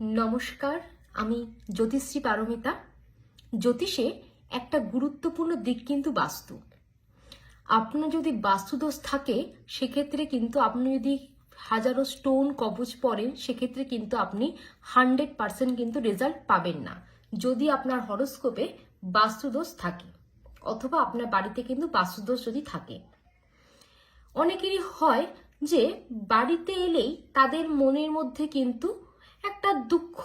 নমস্কার, আমি জ্যোতিশ্রী পারমিতা। জ্যোতিষে একটা গুরুত্বপূর্ণ দিক কিন্তু বাস্তু। আপনার যদি বাস্তুদোষ থাকে সেক্ষেত্রে কিন্তু আপনি যদি হাজারো স্টোন কবচ পড়েন সেক্ষেত্রে কিন্তু আপনি 100% কিন্তু রেজাল্ট পাবেন না যদি আপনার হরোস্কোপে বাস্তুদোষ থাকে অথবা আপনার বাড়িতে কিন্তু বাস্তুদোষ যদি থাকে। অনেকেরই হয় যে বাড়িতে এলেই তাদের মনের মধ্যে কিন্তু একটা দুঃখ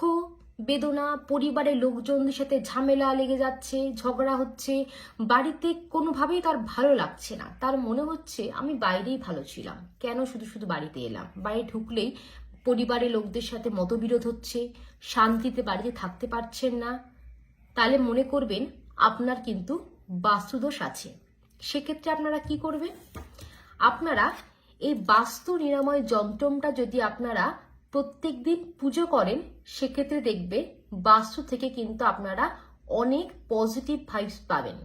বেদনা, পরিবারের লোকজনদের সাথে ঝামেলা লেগে যাচ্ছে, ঝগড়া হচ্ছে, বাড়িতে কোনোভাবেই তার ভালো লাগছে না। তার মনে হচ্ছে আমি বাইরেই ভালো ছিলাম, কেন শুধু শুধু বাড়িতে এলাম। বাড়ি ঢুকলেই পরিবারের লোকদের সাথে মতবিরোধ হচ্ছে, শান্তিতে বাড়িতে থাকতে পারছেন না। তাহলে মনে করবেন আপনার কিন্তু বাস্তুদোষ আছে। সেক্ষেত্রে আপনারা কি করবেন? আপনারা এই বাস্তু নিরাময় যন্ত্রটা যদি আপনারা প্রত্যেক দিন পুজো করেন সেক্ষেত্রে দেখবে বাস্তু থেকে কিন্তু আপনারা অনেক পজিটিভ ভাইবস পাবেন।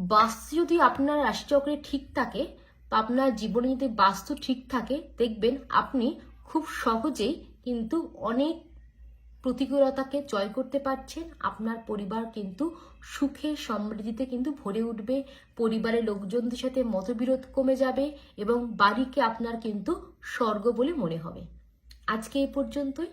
বাস্তু যদি আপনার রাশিচক্রে ঠিক থাকে বা আপনার জীবনে যদি বাস্তু ঠিক থাকে, দেখবেন আপনি খুব সহজেই কিন্তু অনেক প্রতিকূলতাকে জয় করতে পারছেন। আপনার পরিবার কিন্তু সুখে সমৃদ্ধিতে কিন্তু ভরে উঠবে, পরিবারের লোকজনদের সাথে মতবিরোধ কমে যাবে এবং বাড়িকে আপনার কিন্তু স্বর্গ বলে মনে হবে। আজকে এই পর্যন্তই।